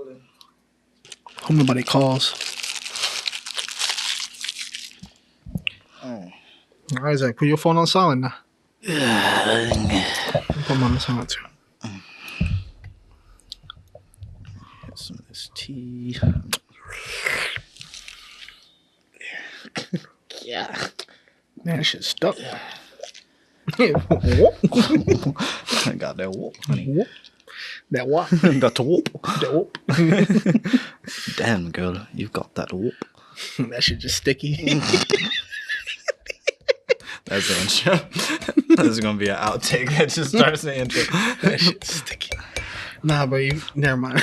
calling. Hope nobody calls. Oh. Isaac, put your phone on silent now. Put mine on silent too. Get some of this tea. Yeah. Man, that shit's stuck. I got that whoop, honey. Whoop. That what? That whoop. That whoop. Damn, girl, you've got that whoop. That shit just sticky. That's the intro. This is gonna be an outtake that just starts the intro. That shit's sticky. Nah, bro, never mind.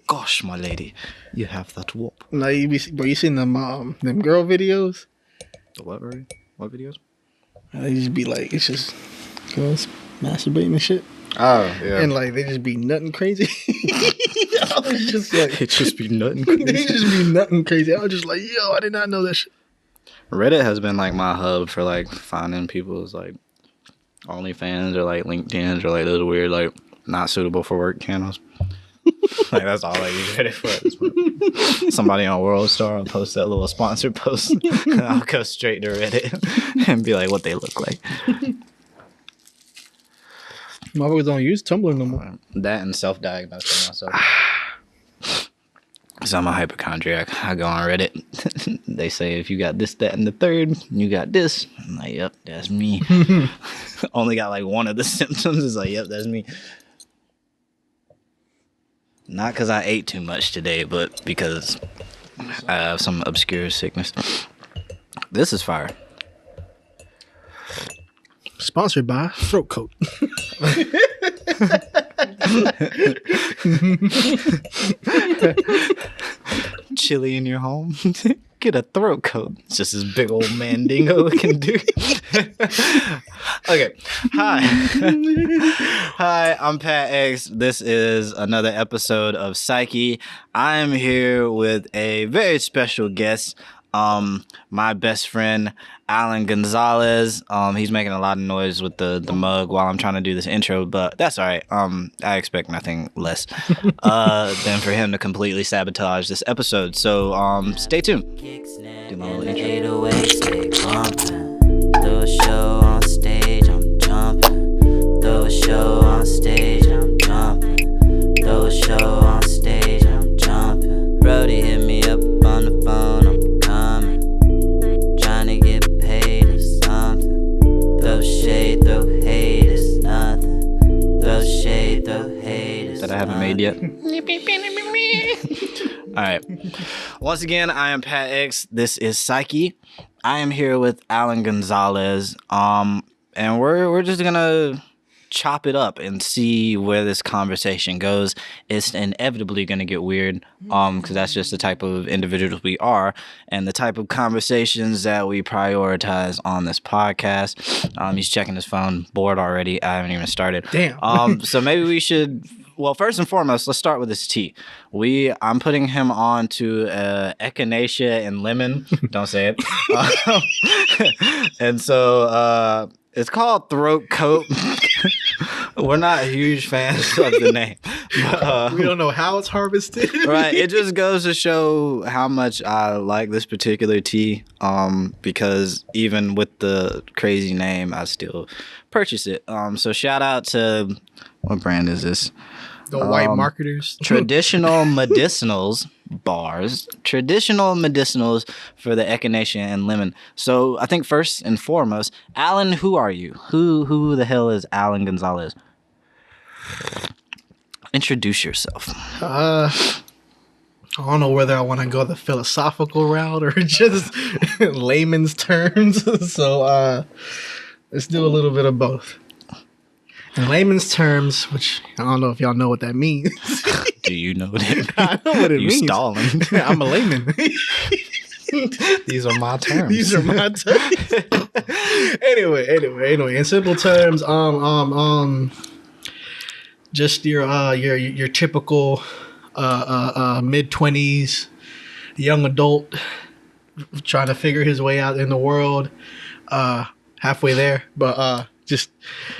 Gosh, my lady, you have that whoop. Nah, you seen them girl videos? The what, Rory? What videos? They just be like, it's just girls masturbating and shit. Oh, yeah. And like, they just be nutting crazy. I was just like, It just be nutting crazy. they just be nutting crazy. I was just like, yo, I did not know that shit. Reddit has been like my hub for like finding people's like OnlyFans or like LinkedIn's or like those weird like not suitable for work channels. Like that's all I use Reddit for. Somebody on World Star will post that little sponsored post, and I'll go straight to Reddit and be like, what they look like. Motherfuckers don't use Tumblr no more. That and self-diagnosing myself. So I'm a hypochondriac. I go on Reddit. They say if you got this, that, and the third, you got this. I'm like, yep, that's me. Only got like one of the symptoms. It's like, yep, that's me. Not because I ate too much today, but because I have some obscure sickness. This is fire. Sponsored by Throat Coat. Chilly in your home. Get a throat coat. It's just this big old mandingo can do. Okay. Hi. Hi, I'm Pat X. This is another episode of PSYCHii. I am here with a very special guest. My best friend, Alan Gonzalez. He's making a lot of noise with the mug while I'm trying to do this intro, but that's all right. I expect nothing less than for him to completely sabotage this episode. So, stay tuned. Do my little intro. Throw a show on stage, I'm jumping. Throw a show on stage, I'm jumping. Throw a show on stage, I'm jumping. Brody hit me up on the phone, I'm coming. Trying to get paid or something. Throw shade, throw hate, it's nothing. Throw shade, throw hate, it's That I haven't made yet. All right. Once again, I am Pat X. This is PSYCHii. I am here with Alan Gonzalez. And we're just gonna chop it up and see where this conversation goes. It's inevitably gonna get weird, because that's just the type of individuals we are and the type of conversations that we prioritize on this podcast. He's checking his phone, bored already. I haven't even started. Damn. So maybe we should. Well, first and foremost, let's start with this tea. I'm putting him on to echinacea and lemon. Don't say it. And so it's called Throat Coat. We're not huge fans of the name. But, We don't know how it's harvested. right. It just goes to show how much I like this particular tea. Because even with the crazy name, I still purchase it. So shout out to, what brand is this? The white marketers. Traditional medicinals bars. Traditional medicinals for the echinacea and lemon. So I think first and foremost, Alan, who are you? Who the hell is Alan Gonzalez? Introduce yourself. I don't know whether I want to go the philosophical route or just layman's terms. So let's do a little bit of both. In layman's terms, which I don't know if y'all know what that means. Do you know what it means? I know what it You means. stalling. I'm a layman. These are my terms. These are my terms. Anyway. In simple terms, just your typical mid-20s young adult trying to figure his way out in the world. Halfway there, but just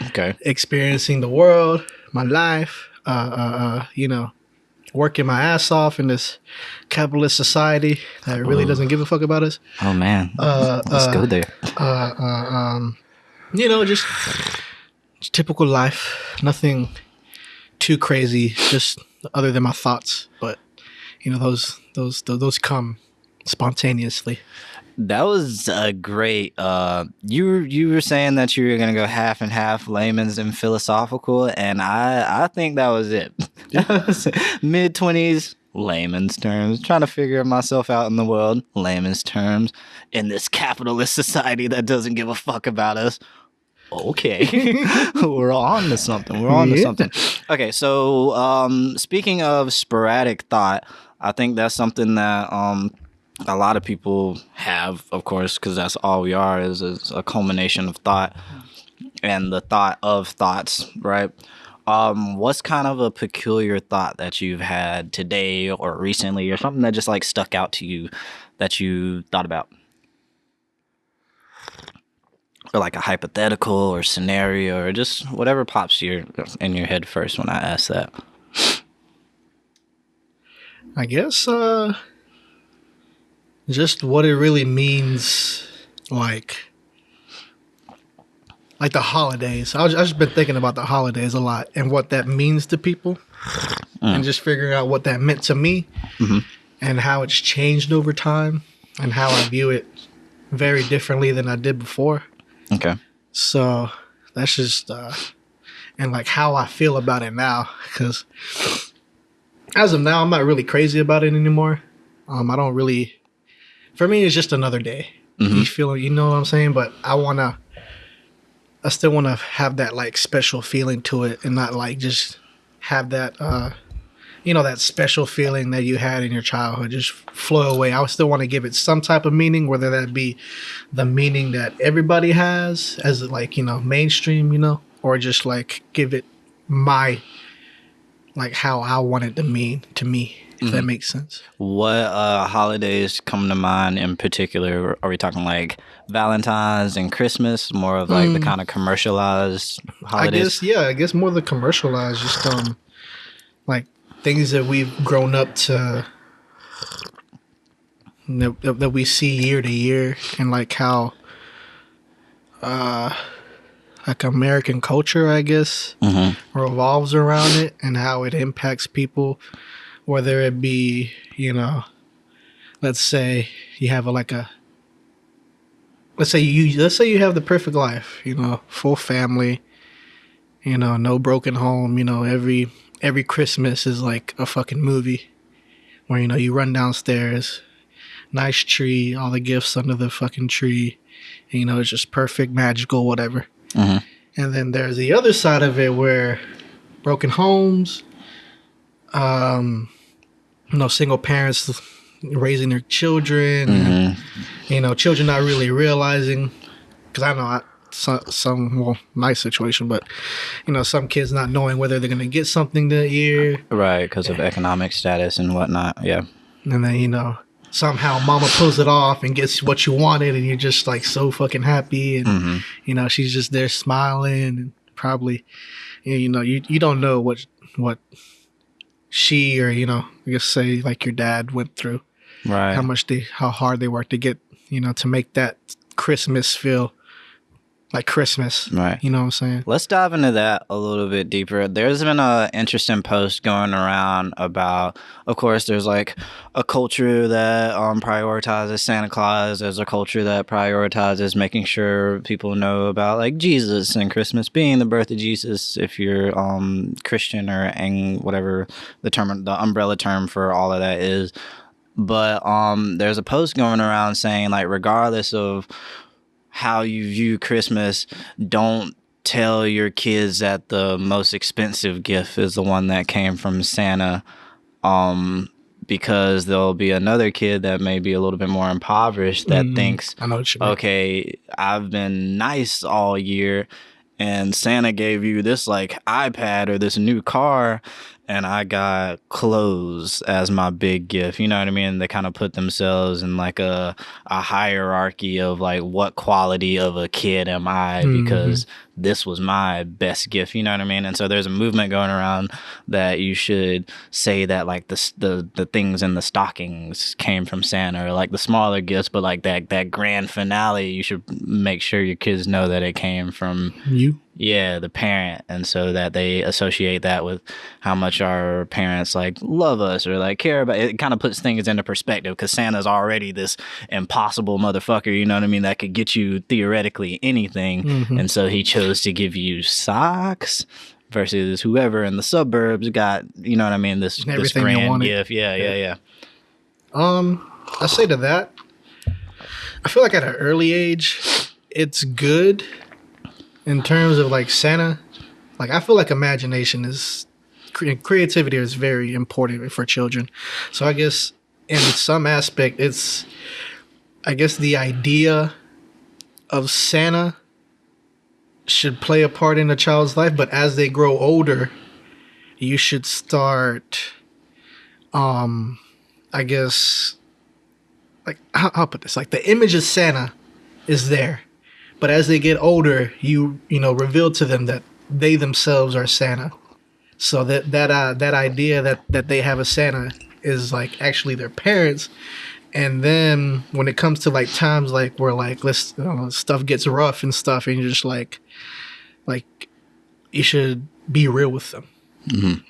Okay. experiencing the world, my life, working my ass off in this capitalist society that really doesn't give a fuck about us. Oh man, let's go there. Just typical life. Nothing too crazy, just other than my thoughts. But those come spontaneously. That was a great. You were saying that you were gonna go half and half, layman's and philosophical, and I think that was it. Mid-20s, layman's terms, trying to figure myself out in the world, layman's terms, in this capitalist society that doesn't give a fuck about us. Okay, we're on to something. Okay, so speaking of sporadic thought, I think that's something that a lot of people have, of course, because that's all we are is a culmination of thought and the thought of thoughts, right? What's kind of a peculiar thought that you've had today or recently or something that just like stuck out to you that you thought about? Or like a hypothetical or scenario or just whatever pops in your head first when I ask that. I guess just what it really means, like the holidays. I've just been thinking about the holidays a lot and what that means to people, and just figuring out what that meant to me, and how it's changed over time, and how I view it very differently than I did before. Okay. So that's just and like how I feel about it now, because as of now, I'm not really crazy about it anymore. I don't really. For me, it's just another day. You know what I'm saying? But I still want to have that like special feeling to it, and not like just have that, that special feeling that you had in your childhood just flow away. I still want to give it some type of meaning, whether that be the meaning that everybody has as like, mainstream, or just like give it my, like how I want it to mean to me. If that makes sense. What holidays come to mind in particular? Are we talking like Valentine's and Christmas? More of like the kind of commercialized holidays? I guess more the commercialized, just like things that we've grown up to, that we see year to year, and like how like American culture, I guess, revolves around it, and how it impacts people. Whether it be, let's say you have let's say you have the perfect life, full family, no broken home, every Christmas is like a fucking movie where, you run downstairs, nice tree, all the gifts under the fucking tree, and, it's just perfect, magical, whatever. And then there's the other side of it where broken homes, single parents raising their children, and, children not really realizing, because I know my situation, but, some kids not knowing whether they're going to get something that year. Right, because of economic status and whatnot, yeah. And then, somehow mama pulls it off and gets what you wanted, and you're just, like, so fucking happy, and, she's just there smiling, and probably, you don't know what she or, I guess say like your dad went through. Right. How hard they worked to get, to make that Christmas feel like Christmas. Right. You know what I'm saying? Let's dive into that a little bit deeper. There's been an interesting post going around about, of course, there's like a culture that prioritizes Santa Claus. There's a culture that prioritizes making sure people know about like Jesus and Christmas being the birth of Jesus, if you're Christian or whatever the umbrella term for all of that is. But there's a post going around saying like, regardless of how you view Christmas, don't tell your kids that the most expensive gift is the one that came from Santa, because there'll be another kid that may be a little bit more impoverished that thinks, I know what you mean. Okay, I've been nice all year, and Santa gave you this like iPad or this new car, and I got clothes as my big gift. You know what I mean? They kind of put themselves in like a hierarchy of like, what quality of a kid am I? Because this was my best gift, you know what I mean? And so there's a movement going around that you should say that like the things in the stockings came from Santa, or like the smaller gifts, but like that grand finale, you should make sure your kids know that it came from You? yeah, the parent, and so that they associate that with how much our parents like love us or like care about it. It kind of puts things into perspective, because Santa's already this impossible motherfucker, you know what I mean, that could get you theoretically anything. And so he chose to give you socks versus whoever in the suburbs got, you know what I mean, this Everything you grand wanted. gift. Yeah. I say to that, I feel like at an early age, it's good in terms of like Santa. Like I feel like imagination is creativity is very important for children. So I guess in some aspect, it's I guess the idea of Santa should play a part in a child's life, but as they grow older, you should start I guess like I'll put this, like the image of Santa is there, but as they get older, you reveal to them that they themselves are Santa. So that idea that they have a Santa is like actually their parents. And then when it comes to like times like where like stuff gets rough and stuff, and you're just like you should be real with them.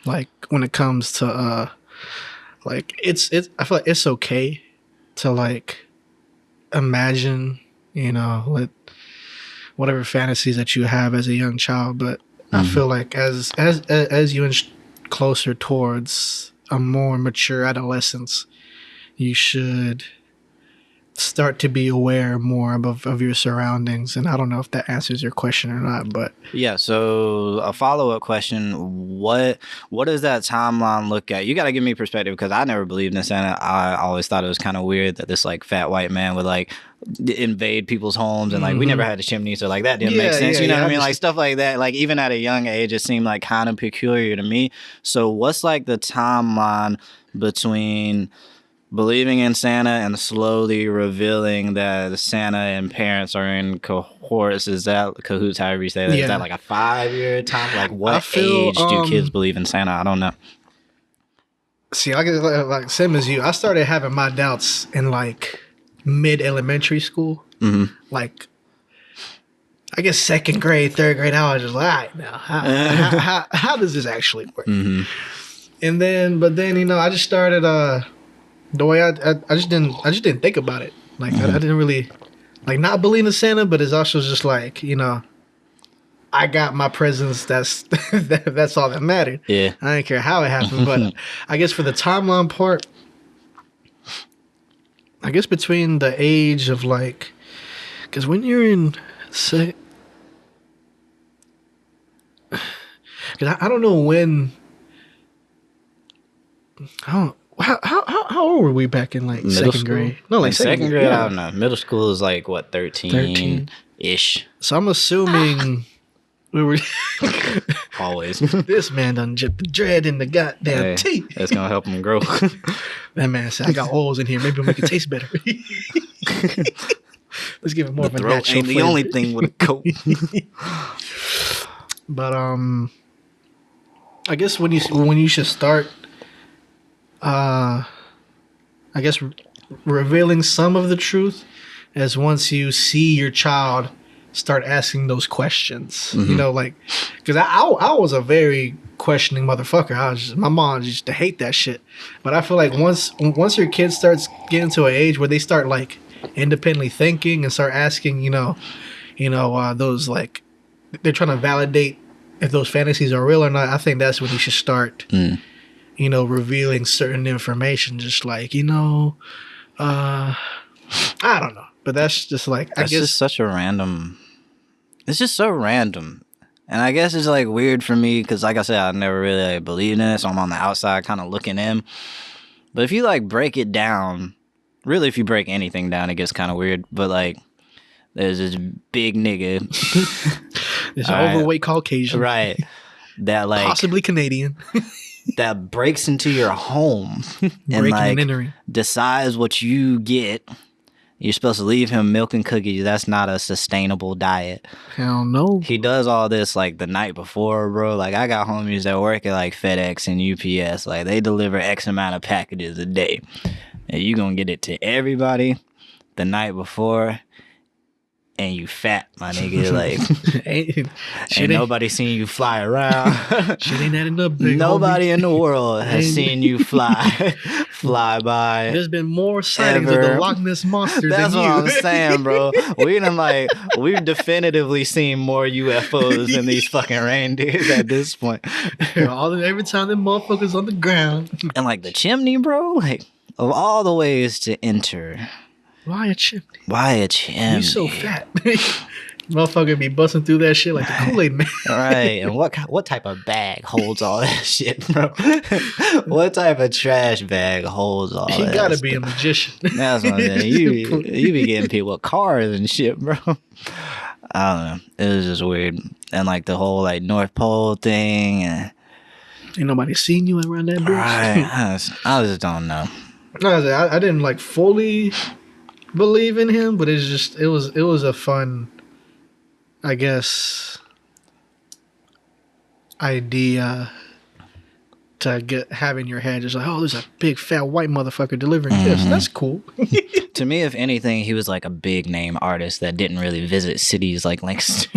Like when it comes to like it's I feel like it's okay to like imagine, whatever fantasies that you have as a young child, but I feel like as you inch closer towards a more mature adolescence, you should start to be aware more of your surroundings. And I don't know if that answers your question or not, but Yeah, so a follow-up question, what does that timeline look at? You got to give me perspective, because I never believed in Santa. I always thought it was kind of weird that this like fat white man would like invade people's homes, and like we never had a chimney, so like that didn't make sense. You know what I mean? Like stuff like that, like even at a young age, it seemed like kind of peculiar to me. So what's like the timeline between believing in Santa and slowly revealing that Santa and parents are in cohorts? Is that cahoots, however you say that? Is that like a 5-year time? Like what age do kids believe in Santa? I don't know. See, like same as you, I started having my doubts in like mid-elementary school. Like I guess 2nd grade, 3rd grade, I was just like, all right, now how does this actually work? And then I just started the way I just didn't think about it. Like I didn't really like not believe in Santa, but it's also just like, I got my presents. That's all that mattered. Yeah, I didn't care how it happened. But I guess for the timeline part, I guess between the age of like, because when you're in say, because I don't know when. How old were we back in like middle 2nd school? grade? No, like second grade. Yeah. I don't know. Middle school is like what, 13-ish. So I'm assuming we were Always. this man done jipped the dread in the goddamn teeth. That's gonna help him grow. That man said, "I got oils in here. Maybe it'll make it taste better." Let's give it more of a Throat natural ain't the flavor. only thing with a coat. But I guess when you should start, I guess revealing some of the truth is once you see your child start asking those questions. Like, because I was a very questioning motherfucker. My mom used to hate that shit. But I feel like once your kid starts getting to an age where they start like independently thinking and start asking, those like they're trying to validate if those fantasies are real or not. I think that's when you should start, revealing certain information. Just like, I don't know, but that's just like It's just such a random. It's just so random. And I guess it's like weird for me because, like I said, I never really like, believed in it. So I'm on the outside kind of looking in. But if you like break it down, really, if you break anything down, it gets kind of weird. But like, there's this big nigga. This overweight Caucasian. Right. That like. Possibly Canadian. That breaks into your home and Breaking like and entering. decides what you get You're supposed to leave him milk and cookies. That's not a sustainable diet. Hell no. He does all this like the night before, bro. Like I got homies that work at like FedEx and UPS. Like they deliver X amount of packages a day. And you gonna get it to everybody the night before. And you fat, my nigga. Like ain't nobody seen you fly around. Shit ain't adding up, big Nobody in the world has seen you fly by. There's been more sightings of the Loch Ness Monster That's than what you. I'm saying, bro. We've definitively seen more UFOs than these fucking reindeers at this point. Every time them motherfuckers on the ground. And like the chimney, bro, like of all the ways to enter. Why a chimney? Why a chimney? You so fat. Motherfucker be busting through that shit like the Kool-Aid man. Right. And what type of bag holds all that shit, bro? What type of trash bag holds all that? He gotta stuff? be a magician. That's what I'm saying. You be getting people with cars and shit, bro. I don't know. It was just weird. And like the whole like North Pole thing. And, Ain't nobody seen you around that bitch. right. I just don't know. No, I didn't like fully believe in him, but it was a fun, I guess, idea to have in your head. Just like, oh, there's a big fat white motherfucker delivering gifts. That's cool. To me, if anything, he was like a big name artist that didn't really visit cities like Lancaster.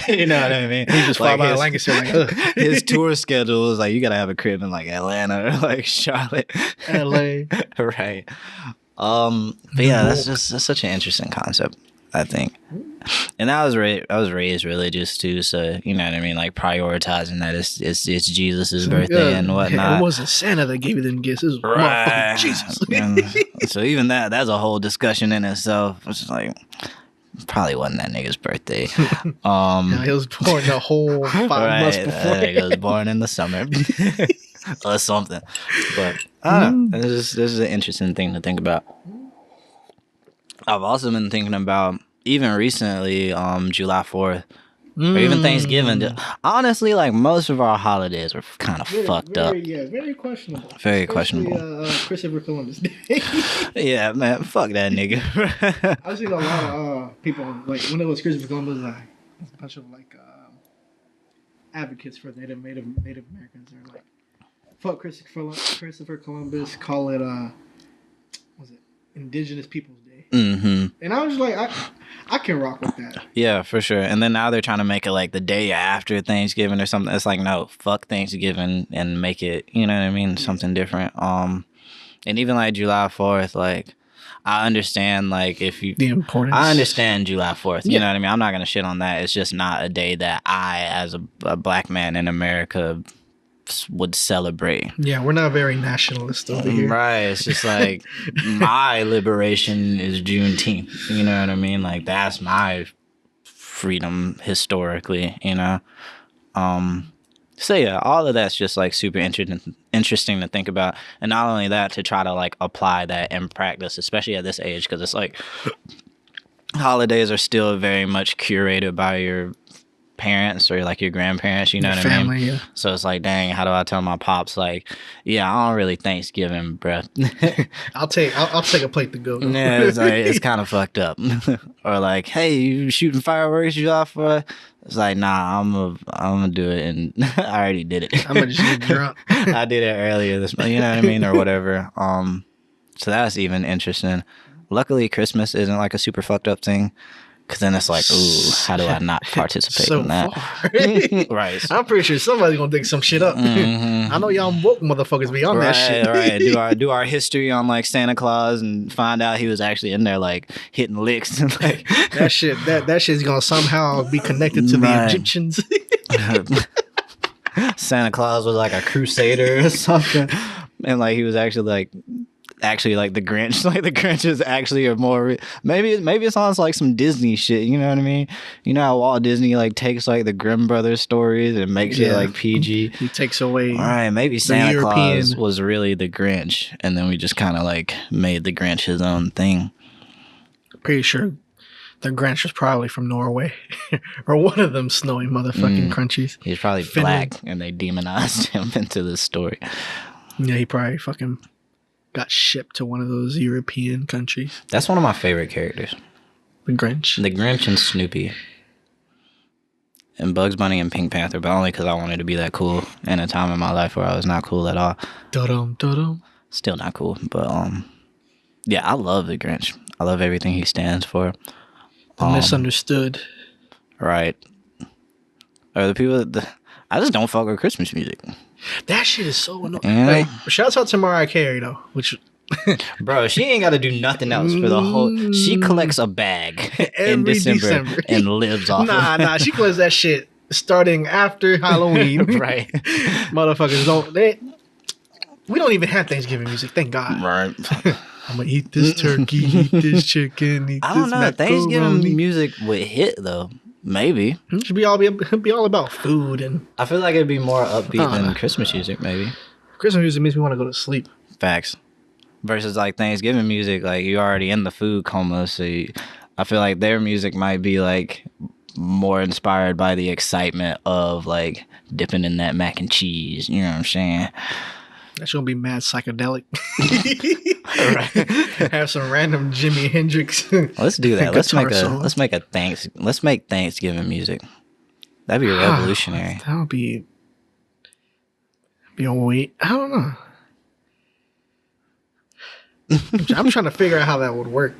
You know what I mean? He just fly like by Lancaster like, ugh. His tour schedule was like, you gotta have a crib in like Atlanta or like Charlotte, LA. Right. But yeah, that's such an interesting concept, I think. And I was raised religious too, so you know what I mean, like prioritizing that it's Jesus' birthday and whatnot. It wasn't Santa that gave you them gifts. It was Right. motherfucking Jesus. And so even that's a whole discussion in itself. It's just like probably wasn't that nigga's birthday. Yeah, he was born the whole 5 months before. That nigga was born in the summer or something. But I don't know. This is an interesting thing to think about. I've also been thinking about even recently, July 4th. Or even Thanksgiving. Honestly, like most of our holidays are kind of fucked up. Yeah, very questionable. Very Especially, questionable. Christopher Columbus Day. Yeah, man, fuck that nigga. I've seen a lot of people, like, when it was Christopher Columbus, like, a bunch of, like, advocates for Native Americans are like, fuck Christopher Columbus, call it, was it Indigenous Peoples Day? Mm-hmm. And I was like, I can rock with that. Yeah, for sure. And then now they're trying to make it like the day after Thanksgiving or something. It's like, no, fuck Thanksgiving and make it, you know what I mean, something different. And even like July 4th, like I understand like if you The importance. I understand July 4th, you know what I mean? I'm not gonna shit on that. It's just not a day that I as a black man in America would celebrate. Yeah, we're not very nationalist over here. Right. It's just like my liberation is Juneteenth. You know what I mean? Like that's my freedom historically, you know? So yeah, all of that's just like super interesting to think about. And not only that, to try to like apply that in practice, especially at this age, because it's like holidays are still very much curated by your parents or like your grandparents, you know what I mean? Yeah. So it's like, dang, how do I tell my pops like, yeah, I don't really Thanksgiving, bruh. I'll take a plate to go. Yeah, it's, like, it's kind of fucked up. Or like, hey, you shooting fireworks July 4th? It's like, nah, I'm gonna do it, and I already did it. I'm gonna just get drunk. I did it earlier this month, you know what I mean, or whatever. So that's even interesting. Luckily, Christmas isn't like a super fucked up thing. Because then it's like, ooh, how do I not participate in that? Right. I'm pretty sure somebody's going to dig some shit up. I know y'all woke motherfuckers be on that shit. Right. Do our history on like Santa Claus and find out he was actually in there like hitting licks. And, like, that shit's going to somehow be connected to the Egyptians. Santa Claus was like a crusader or something. And like he was actually like the Grinch. Like the Grinch is actually a more maybe it sounds like some Disney shit, you know what I mean? You know how Walt Disney like takes like the Grimm Brothers stories and makes it like PG. He takes away. All right, maybe Santa Claus was really the Grinch, and then we just kind of like made the Grinch his own thing. Pretty sure the Grinch was probably from Norway or one of them snowy motherfucking countries. He's probably Finland. black, and they demonized him into this story. Yeah, he probably fucking got shipped to one of those European countries. That's one of my favorite characters. The Grinch. The Grinch and Snoopy. And Bugs Bunny and Pink Panther, but only because I wanted to be that cool in a time in my life where I was not cool at all. Dum dum. Still not cool, but yeah, I love the Grinch. I love everything he stands for. Misunderstood. Right. Or the people that I just don't fuck with Christmas music. That shit is so annoying. Yeah. Like, shouts out to Mariah Carey though, which Bro, she ain't got to do nothing else for the whole. She collects a bag in December and lives off. Nah, she collects that shit starting after Halloween. Right. Motherfuckers don't. We don't even have Thanksgiving music. Thank God. Right. I'm gonna eat this turkey, eat this chicken, eat I don't this know. macaroni. Thanksgiving music would hit though. Maybe. It should be all about food, and I feel like it'd be more upbeat than Christmas music. Maybe. Christmas music makes me want to go to sleep. Facts. Versus like Thanksgiving music, like you're already in the food coma, so I feel like their music might be like more inspired by the excitement of like dipping in that mac and cheese. You know what I'm saying? That's gonna be mad psychedelic. Right. Have some random Jimi Hendrix. Let's do that. Let's make guitar Thanksgiving music. That'd be revolutionary. That would be a wait. I don't know. I'm trying to figure out how that would work.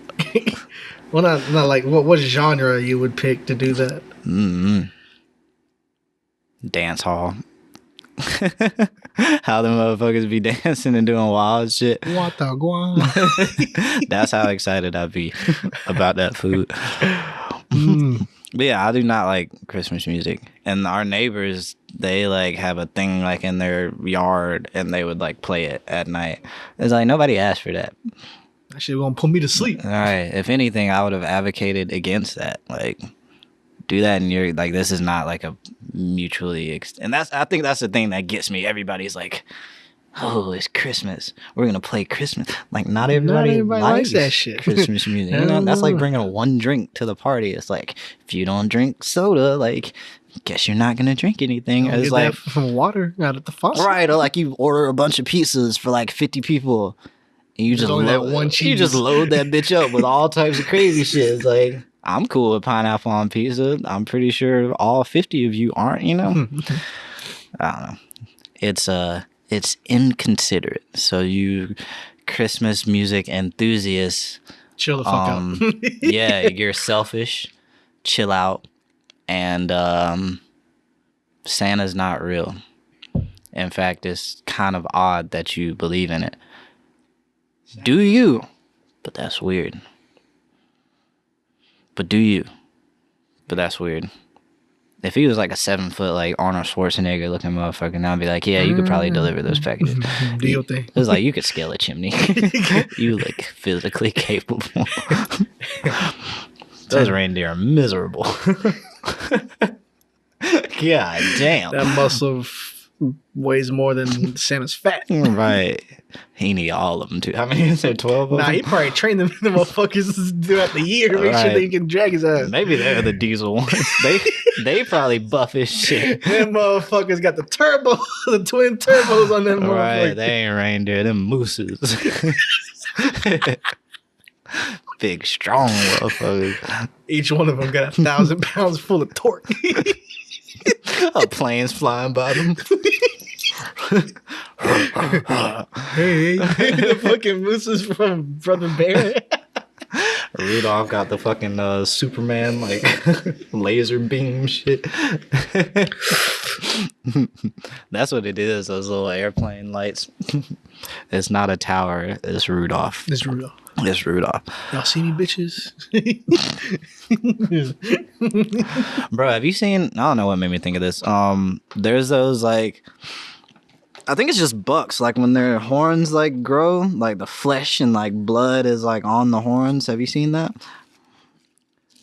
Well, not like what genre you would pick to do that. Dance hall. How the motherfuckers be dancing and doing wild shit. What the guan? That's how excited I'd be about that food. But yeah, I do not like Christmas music. And our neighbors, they like have a thing like in their yard and they would like play it at night. It's like nobody asked for that. That shit gonna put me to sleep. All right. If anything, I would have advocated against that. Like, do that and you're like, this is not like a mutually and I think that's the thing that gets me. Everybody's like, oh, it's Christmas, we're gonna play Christmas. Like, not everybody likes that shit. Christmas music. You know, that's like bringing one drink to the party. It's like, if you don't drink soda, like, guess you're not gonna drink anything. It's like from water out of the faucet, right? Or like you order a bunch of pizzas for like 50 people and you just load that bitch up with all types of crazy shit. It's like, I'm cool with pineapple on pizza. I'm pretty sure all 50 of you aren't, you know? I don't know. It's inconsiderate. So you Christmas music enthusiasts, chill the fuck out. Yeah, you're selfish. Chill out. And Santa's not real. In fact, it's kind of odd that you believe in it. Do you? But that's weird. But do you? But that's weird. If he was like a 7-foot, like Arnold Schwarzenegger looking motherfucker, then I'd be like, yeah, you could probably deliver those packages. Do your thing. It was like, you could scale a chimney. You look physically capable. Those reindeer are miserable. God damn. That muscle weighs more than Santa's fat. Right. He need all of them too. How many is there? 12 of them? Nah, he probably trained them motherfuckers throughout the year to make sure they can drag his ass. Maybe they're the diesel ones. They probably buff as shit. Them motherfuckers got the turbo, the twin turbos on them motherfuckers. Right, they ain't reindeer, them mooses. Big, strong motherfuckers. Each one of them got 1,000 pounds full of torque. Planes flying by them. Hey, the fucking mooses from Brother Bear. Rudolph got the fucking Superman like laser beam shit. That's what it is, those little airplane lights. It's not a tower, it's Rudolph. It's Rudolph. It's Rudolph. Y'all see me, bitches? Bro, have you seen, I don't know what made me think of this. There's those like, I think it's just bucks, like when their horns like grow, like the flesh and like blood is like on the horns. Have you seen that?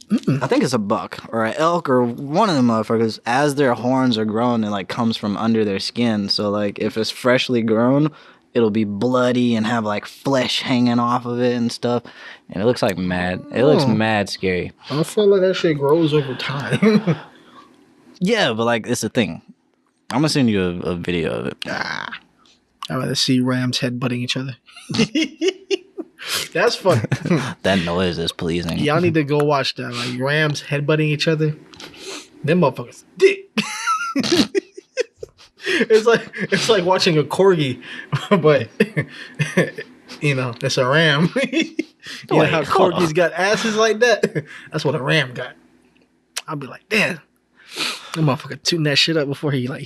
Mm-mm. I think it's a buck or an elk or one of them motherfuckers. As their horns are growing, it like comes from under their skin. So like if it's freshly grown, it'll be bloody and have like flesh hanging off of it and stuff. And it looks like mad. It looks mad scary. I feel like that shit grows over time. Yeah, but like it's a thing. I'm gonna send you a video of it. I'd rather see rams headbutting each other. That's funny. That noise is pleasing. Y'all need to go watch that. Like rams headbutting each other. Them motherfuckers dick. It's like watching a corgi, but it's a ram. Know how corgis got asses like that? That's what a ram got. I'll be like, damn, that motherfucker tune that shit up before he's like,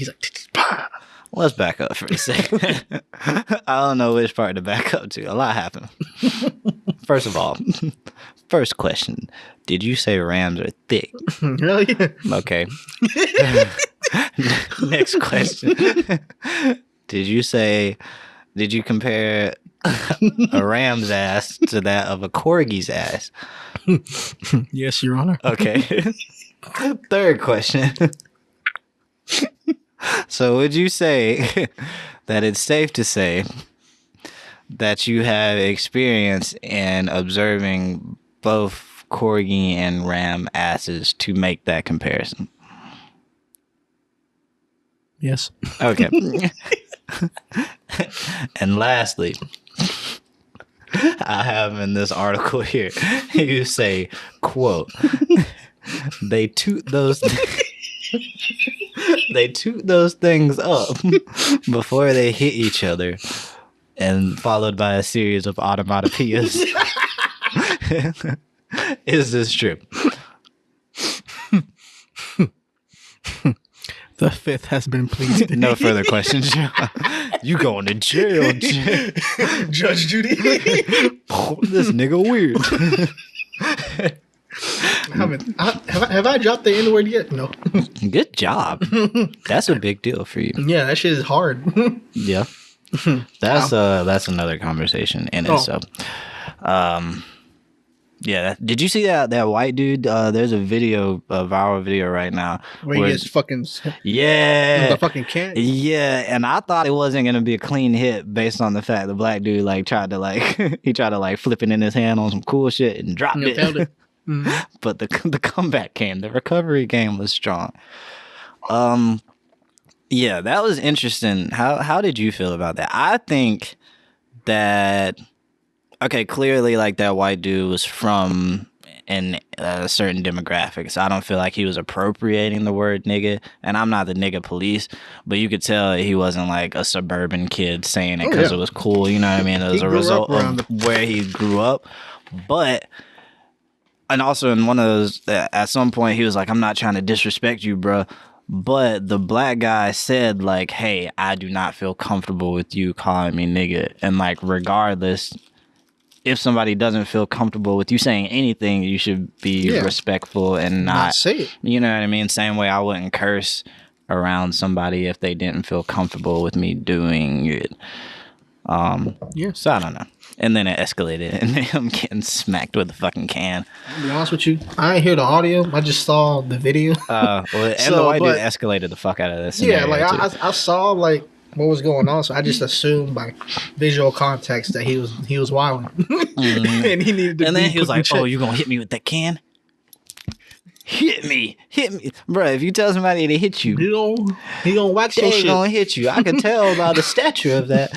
bah. Let's back up for a second. I don't know which part to back up to. A lot happened. First of all, first question. Did you say rams are thick? Hell yeah. Okay. Next question. Did you compare a ram's ass to that of a corgi's ass? Yes, Your Honor. Okay. Third question. So would you say that it's safe to say that you have experience in observing both corgi and ram asses to make that comparison? Yes. Okay. And lastly, I have in this article here, you say, quote, they toot those things up before they hit each other, and followed by a series of automatopoeias. Is this true? The fifth has been pleaded. No further questions. You going to jail, Judge Judy. This nigga weird. Have I dropped the N-word yet? No. Good job. That's a big deal for you. Yeah, that shit is hard. Yeah. That's another conversation in itself. Yeah. Did you see that white dude? There's a viral video right now. Where he gets fucking... Yeah. The fucking can? Yeah, and I thought it wasn't going to be a clean hit based on the fact the black dude tried to flip it in his hand on some cool shit and dropped it. Found it. But the comeback came. The recovery game was strong. Yeah, that was interesting. How did you feel about that? I think that... Okay, clearly, that white dude was from a certain demographic, so I don't feel like he was appropriating the word nigga, and I'm not the nigga police, but you could tell he wasn't a suburban kid saying it because it was cool, you know what I mean? It was a result of where he grew up, and also in one of those, at some point, he was like, I'm not trying to disrespect you, bro. But the black guy said, hey, I do not feel comfortable with you calling me nigga, and regardless... If somebody doesn't feel comfortable with you saying anything, you should be respectful and not say it. You know what I mean? Same way I wouldn't curse around somebody if they didn't feel comfortable with me doing it. So I don't know. And then it escalated, and him getting smacked with a fucking can. To be honest with you, I ain't hear the audio. I just saw the video. The white dude escalated the fuck out of this. Yeah, I saw what was going on, so I just assumed by visual context that he was wilding. And he needed to. And then he was like, "Oh, you gonna hit me with that can? Hit me, bro! If you tell somebody to hit you, he gonna wax your shit. They gonna hit you. I could tell by the stature of that.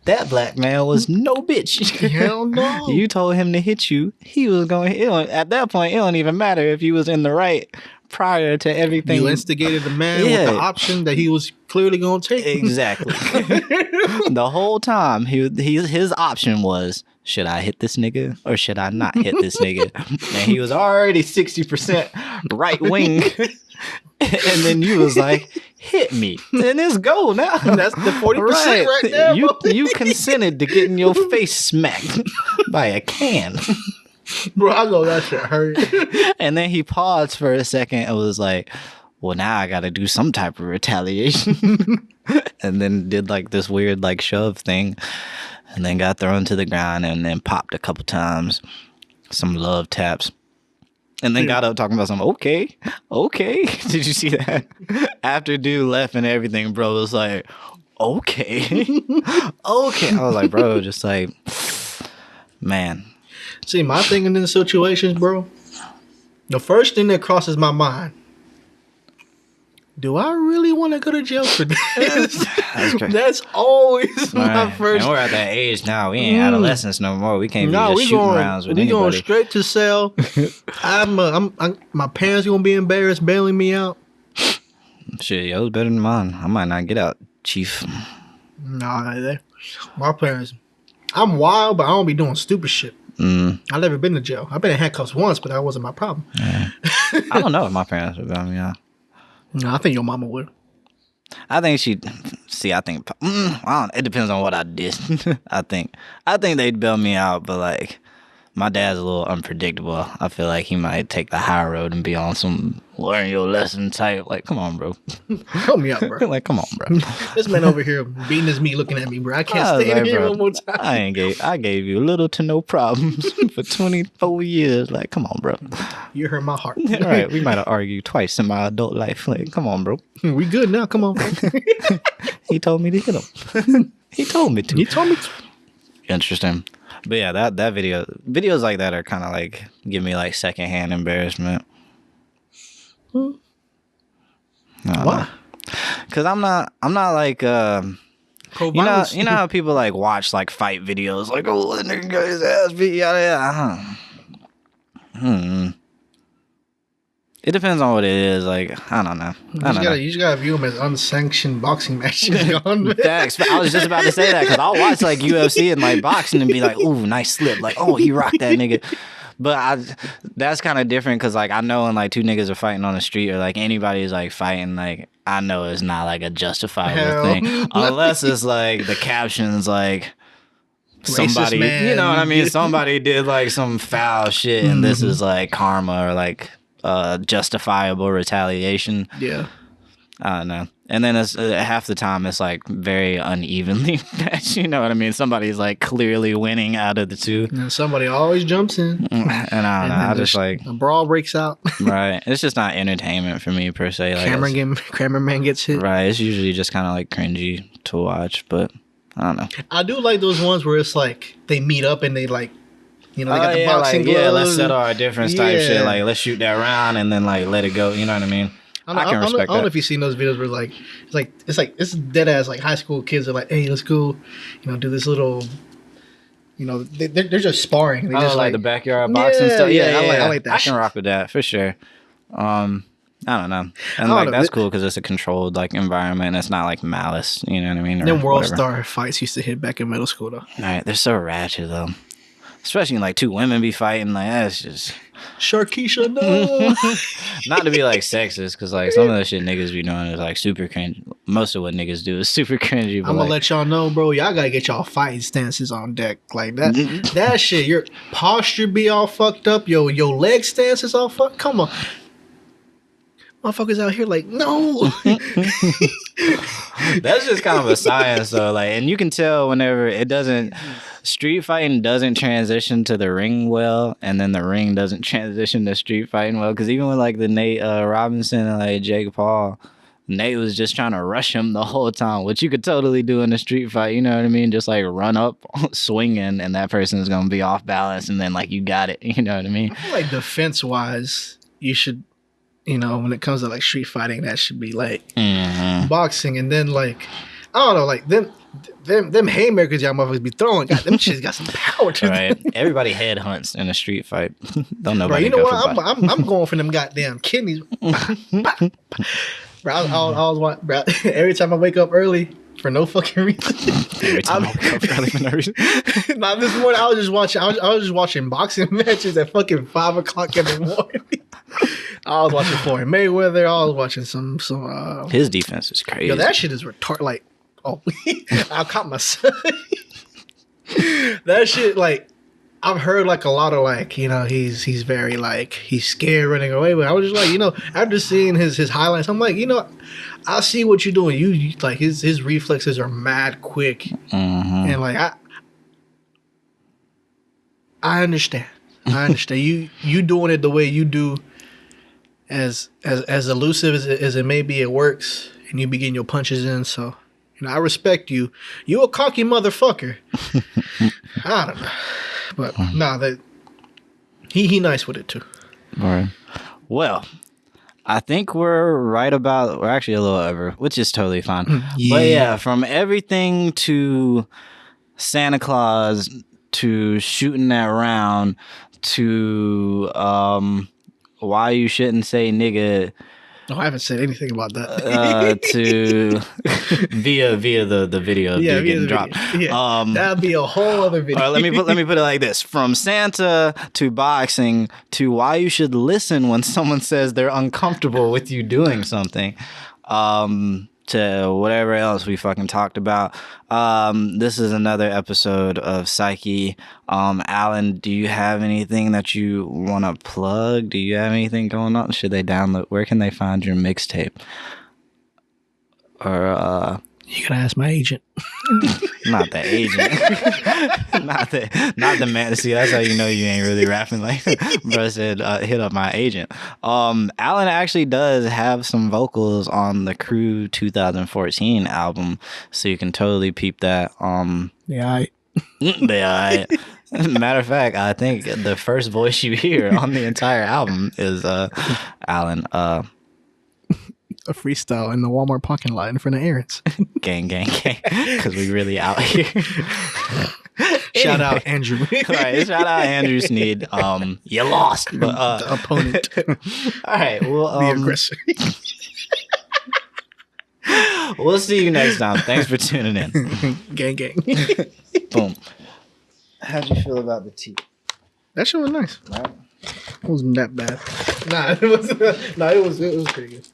That black man was no bitch. Hell no. You told him to hit you. He was going. At that point, it don't even matter if he was in the right. Prior to everything, you instigated the man with the option that he was clearly going to take. Exactly. The whole time, his option was: should I hit this nigga or should I not hit this nigga? And he was already 60% right wing, and then you was like, "Hit me," and it's go now. That's the 40% right there. You consented to getting your face smacked by a can. Bro, I know that shit hurt. And then he paused for a second and was like, well, now I gotta do some type of retaliation. And then did this weird shove thing, and then got thrown to the ground and then popped a couple times, some love taps, and then got up talking about something. Okay. Did you see that? After dude left and everything, bro was like, okay. I was like, bro, just man. See, my thing in these situations, bro, the first thing that crosses my mind do I really want to go to jail for this? That's crazy. That's always my Right. first. And we're at that age now. We ain't adolescents no more. We can't be No, just we shooting going. rounds with We going anybody. straight to cell. My parents gonna be embarrassed bailing me out. Shit, yours better than mine. I might not get out, Chief. Nah, my parents. I'm wild, but I don't be doing stupid shit. I've never been to jail. I've been in handcuffs once, but that wasn't my problem. I don't know if my parents would bail me out. No, I think your mama would. I think she'd see. I think I don't. It depends on what I did. I think they'd bail me out, but like my dad's a little unpredictable. I feel like he might take the high road and be on some learn your lesson type. Like, come on, bro. Help me out, bro. Like, come on, bro. This man over here beating his meat, looking at me, bro. I can't stay in here bro, one more time. I gave you little to no problems for 24 years. Like, come on, bro. You hurt my heart. All right, we might have argued twice in my adult life. Like, come on, bro. We good now. Come on, bro. He told me to hit him. He told me to. He told me to. Interesting. But yeah, that videos like that are kind of like give me like secondhand embarrassment. Why? Because I'm not like you know how people like watch like fight videos like, oh, that nigga got his ass beat, yada yada. It depends on what it is. Like, I don't know. You just gotta view them as unsanctioned boxing matches. Facts. I was just about to say that because I'll watch like UFC and like boxing and be like, ooh, nice slip. Like, oh, he rocked that nigga. But that's kind of different because like I know when like two niggas are fighting on the street or like anybody's like fighting, like I know it's not like a justifiable thing unless it's like the captions like somebody, you know what I mean? Somebody did like some foul shit and this is like karma or like justifiable retaliation. Yeah. I don't know. And then it's half the time it's like very unevenly matched. You know what I mean? Somebody's like clearly winning out of the two. And somebody always jumps in. And I don't know. I just like a brawl breaks out. Right. It's just not entertainment for me per se. Like cameraman gets hit. Right. It's usually just kind of like cringy to watch, but I don't know. I do like those ones where it's like they meet up and they like, you know, they got the boxing gloves. Yeah, let's settle our difference type shit. Like, let's shoot that round and then like let it go. You know what I mean? I can respect that. I don't know if you've seen those videos where it's dead ass like high school kids are like, hey, let's go, you know, do this little, you know, they're just sparring. They just like the backyard boxing stuff. Yeah, I like that. I can rock with that for sure. I don't know, and like that's cool because it's a controlled like environment. And it's not like malice. You know what I mean? Them World Star fights used to hit back in middle school though. All right, they're so ratchet though. Especially like two women be fighting, like that's just Sharkeisha, no. Not to be like sexist, because like some of the shit niggas be doing is like super cringe. Most of what niggas do is super cringy. But I'm gonna let y'all know, bro. Y'all gotta get y'all fighting stances on deck, like that. That shit, your posture be all fucked up. Your leg stance is all fucked. Come on, motherfuckers out here like no. That's just kind of a science though, like, and you can tell whenever it doesn't. Street fighting doesn't transition to the ring well, and then the ring doesn't transition to street fighting well. Because even with like the Nate Robinson and like Jake Paul, Nate was just trying to rush him the whole time, which you could totally do in a street fight. You know what I mean? Just like run up, swinging, and that person is gonna be off balance, and then like you got it. You know what I mean? I feel like defense wise, you should, you know, when it comes to like street fighting, that should be like boxing, and then like I don't know, like them haymakers y'all motherfuckers be throwing, God, them shit's got some power to them. Everybody head hunts in a street fight. Don't nobody. Bro, you know what? I'm going for them goddamn kidneys. Bro, bro, every time I wake up early for no fucking reason. Every time I wake up early for no reason. Nah, this morning I was just watching boxing matches at fucking 5:00 in the morning. I was watching Floyd Mayweather. I was watching some. His defense is crazy. Yo, that shit is retarded. Like, oh, I caught myself. That shit, like, I've heard like a lot of like, you know, he's very like he's scared running away. But I was just like, you know, after seeing his highlights, I'm like, you know, I see what you're doing. You like his reflexes are mad quick, and like I understand. I understand you doing it the way you do. As elusive as it may be, it works, and you be getting your punches in. So, you know, I respect you. You a cocky motherfucker. I don't know, but nah, that he nice with it too. All right. Well, I think we're actually a little over, which is totally fine. Yeah. But yeah, from everything to Santa Claus to shooting that round to why you shouldn't say nigga No, I haven't said anything about that. to via the video of you getting dropped. Yeah, that'd be a whole other video. Let me put it like this: from Santa to boxing to why you should listen when someone says they're uncomfortable with you doing something, to whatever else we fucking talked about. This is another episode of PSYCHii. Alan, do you have anything that you want to plug? Do you have anything going on? Should they download? Where can they find your mixtape? Or you gotta ask my agent. not the agent. not the man. See, that's how you know you ain't really rapping. Like bro said, hit up my agent. Alan actually does have some vocals on the Crew 2014 album, so you can totally peep that. Yeah, Matter of fact, I think the first voice you hear on the entire album is Alan. a freestyle in the Walmart parking lot in front of Aaron's. Gang, because we really out here. Shout out Andrew. Right, shout out Andrew Sneed. You lost, but the opponent. All right, well, the aggressor. We'll see you next time. Thanks for tuning in. Gang. Boom. How'd you feel about the tea? That shit was nice. Right? It wasn't that bad. Nah, it was pretty good.